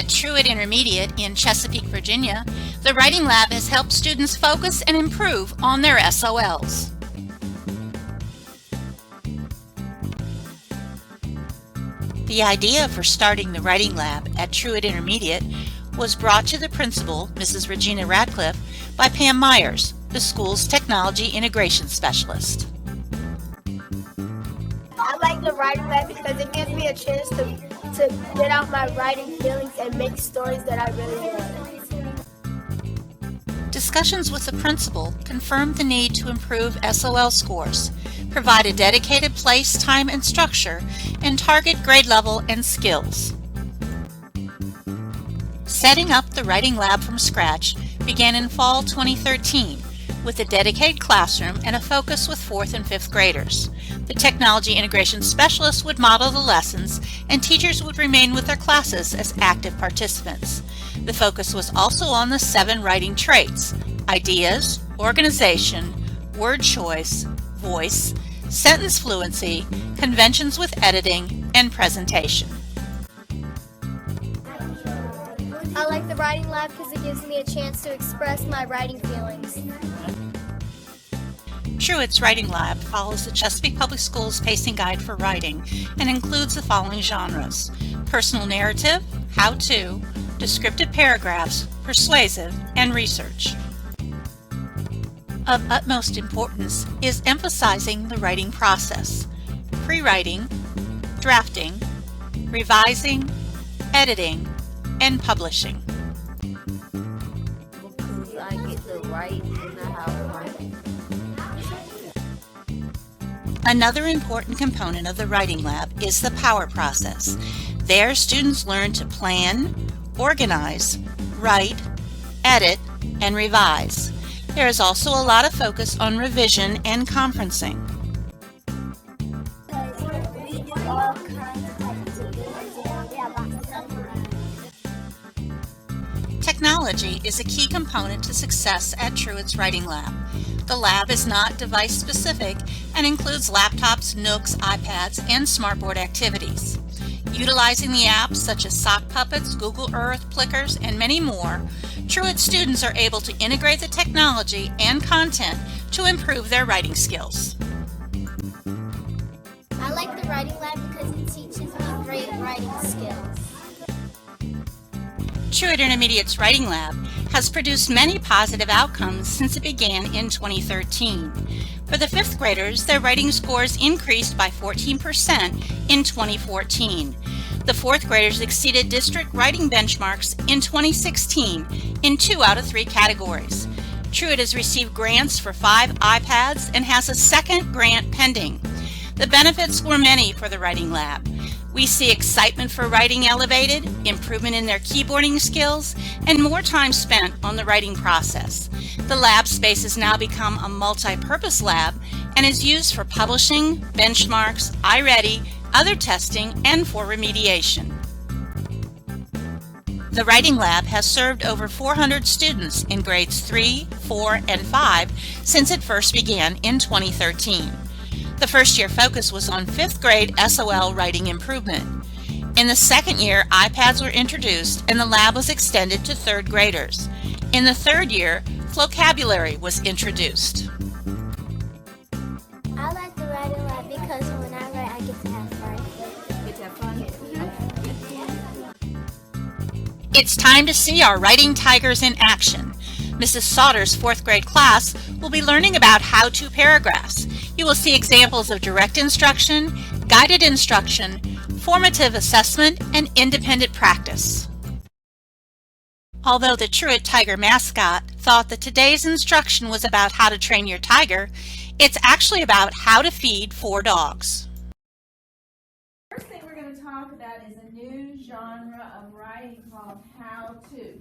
At Truitt Intermediate in Chesapeake, Virginia, the Writing Lab has helped students focus and improve on their SOLs. The idea for starting the Writing Lab at Truitt Intermediate was brought to the principal, Mrs. Regina Radcliffe, by Pam Myers, the school's technology integration specialist. I like the Writing Lab because it gives me a chance to get out my writing feelings and make stories that I really want. Discussions with the principal confirmed the need to improve SOL scores, provide a dedicated place, time, and structure, and target grade level and skills. Setting up the Writing Lab from scratch began in fall 2013 with a dedicated classroom and a focus with 4th and 5th graders. The technology integration specialist would model the lessons and teachers would remain with their classes as active participants. The focus was also on the 7 writing traits: ideas, organization, word choice, voice, sentence fluency, conventions with editing, and presentation. I like the Writing Lab because it gives me a chance to express my writing feelings. Truitt's Writing Lab follows the Chesapeake Public Schools Pacing Guide for Writing and includes the following genres: personal narrative, how-to, descriptive paragraphs, persuasive, and research. Of utmost importance is emphasizing the writing process: pre-writing, drafting, revising, editing, and publishing. Because I get to write and I have to write. Another important component of the Writing Lab is the power process. There, students learn to plan, organize, write, edit, and revise. There is also a lot of focus on revision and conferencing. Technology is a key component to success at Truitt's Writing Lab. The lab is not device specific and includes laptops, Nooks, iPads, and smartboard activities. Utilizing the apps such as Sock Puppets, Google Earth, Plickers, and many more, Truitt students are able to integrate the technology and content to improve their writing skills. I like the Writing Lab because it teaches me great writing skills. Truitt Intermediate's Writing Lab has produced many positive outcomes since it began in 2013. For the 5th graders, their writing scores increased by 14% in 2014. The 4th graders exceeded district writing benchmarks in 2016 in 2 out of 3 categories. Truitt has received grants for 5 iPads and has a 2nd grant pending. The benefits were many for the Writing Lab. We see excitement for writing elevated, improvement in their keyboarding skills, and more time spent on the writing process. The lab space has now become a multi-purpose lab and is used for publishing, benchmarks, iReady, other testing, and for remediation. The Writing Lab has served over 400 students in grades 3, 4, and 5 since it first began in 2013. The first year focus was on 5th grade SOL writing improvement. In the 2nd year, iPads were introduced and the lab was extended to 3rd graders. In the 3rd year, vocabulary was introduced. I like the Writing Lab because when I write, I get to have fun. Get to have fun. It's time to see our Writing Tigers in action. Mrs. Sauter's 4th grade class will be learning about how-to paragraphs. You will see examples of direct instruction, guided instruction, formative assessment, and independent practice. Although the Truitt Tiger mascot thought that today's instruction was about how to train your tiger, it's actually about how to feed 4 dogs. First thing we're going to talk about is a new genre of writing called how-to.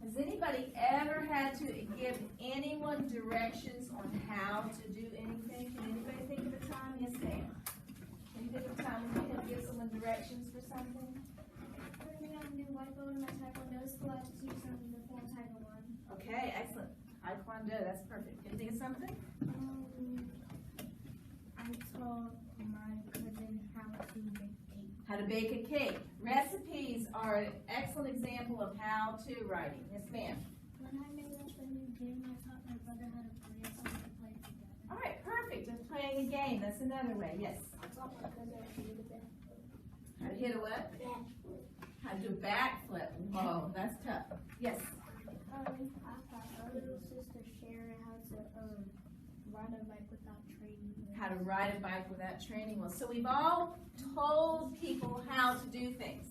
Has anybody ever had to give anyone directions on how to do anything? Can anybody think of a time? Yes, ma'am. Can you think of a time when you had to give someone directions for something? Putting out a new whiteboard in my taekwondo school, I have to teach something before Taekwondo 1. Okay, excellent. Taekwondo, that's perfect. Can you think of something? I told my cousin how to make cake. How to bake a cake. Recipes are are an excellent example of how-to writing. Yes, ma'am. When I made up a new game, I taught my brother how to play it so we could play it together. All right, perfect. Just playing a game. That's another way. Yes. I taught my cousin how to do the back. How to hit a what? How to do a backflip. Whoa, that's tough. Yes. I taught my little sister Sharon how to ride a bike without training. How to ride a bike without training wheels. So we've all told people how to do things.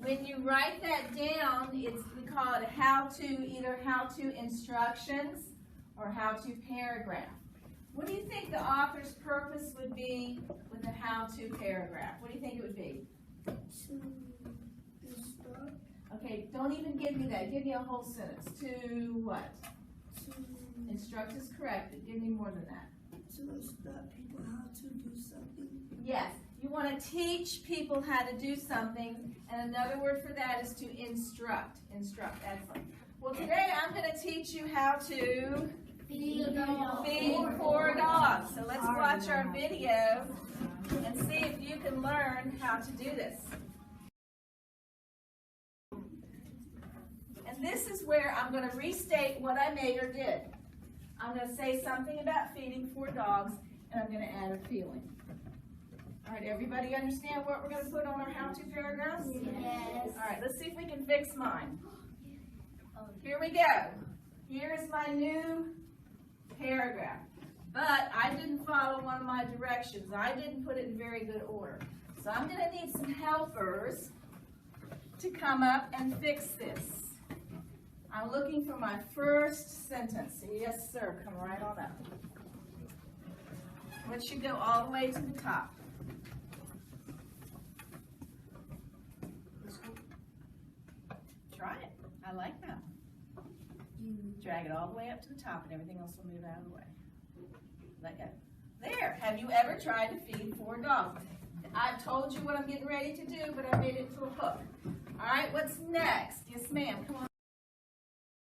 When you write that down, we call it a how-to, either how-to instructions or how-to paragraph. What do you think the author's purpose would be with a how-to paragraph? What do you think it would be? To instruct. Okay, don't even give me that. Give me a whole sentence. To what? To Instruct is correct, but give me more than that. instruct people how to do something. Yes, you want to teach people how to do something, and another word for that is to instruct. Instruct, excellent. Well, today I'm going to teach you how to feed 4 dogs. So let's watch our video and see if you can learn how to do this. And this is where I'm going to restate what I made or did. I'm going to say something about feeding 4 dogs, and I'm going to add a feeling. All right, everybody understand what we're going to put on our how-to paragraphs? Yes. All right, let's see if we can fix mine. Here we go. Here's my new paragraph. But I didn't follow one of my directions. I didn't put it in very good order. So I'm going to need some helpers to come up and fix this. I'm looking for my first sentence. Yes, sir. Come right on up. It should go all the way to the top. Try it. I like that. Drag it all the way up to the top and everything else will move out of the way. Let go. There. Have you ever tried to feed 4 dogs? I've told you what I'm getting ready to do, but I made it to a hook. All right, what's next? Yes, ma'am. Come on.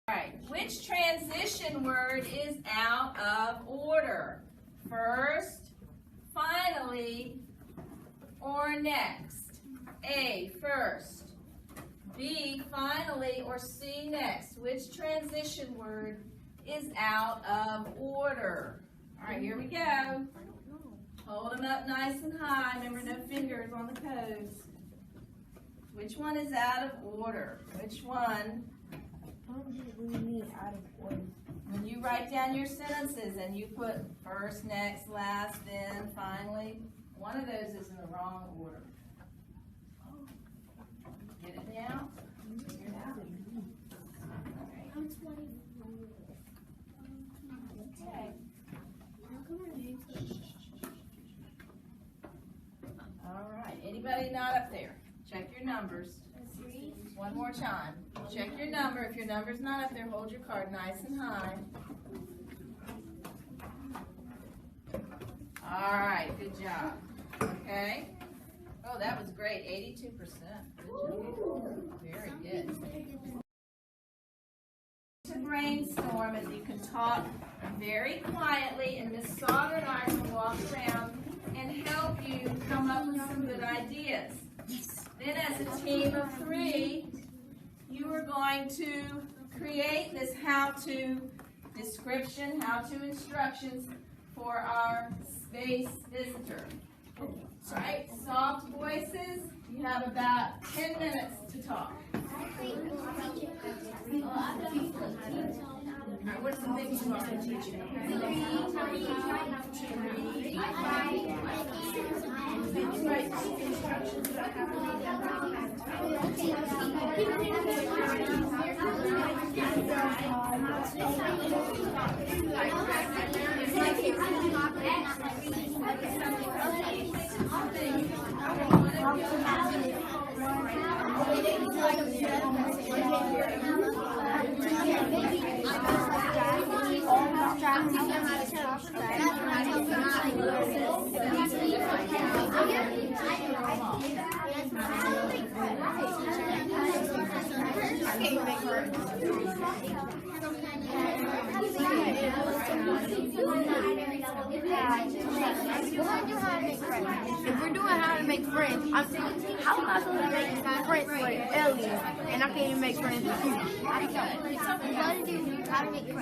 All right. Which transition word is out of order? First, finally, or next? A, first. B, finally, or C, next. Which transition word is out of order? All right, here we go. Hold them up nice and high. Remember, no fingers on the toes. Which one is out of order? Which one? What do you mean out of order? When you write down your sentences and you put first, next, last, then, finally, one of those is in the wrong order. Get it now? Figure it out. I'm 20. Okay. All right. Anybody not up there? Check your numbers. One more time. Check your number. If your number's not up there, hold your card nice and high. All right. Good job. Okay. Oh, that was great. 82%. Good job. Very good. To brainstorm, and you can talk very quietly, and Miss Sauter and I will walk around and help you come up with some good ideas. Then as a team of 3, you are going to create this how-to description, how-to instructions for our space visitor. All right, soft voices, you have about 10 minutes to talk. All right, what's the things you want to teach you? Instructions about how to read If we're doing how to make friends, I'm saying, how am I supposed to make friends with aliens and I can't even make friends with you? We want to do how to make friends.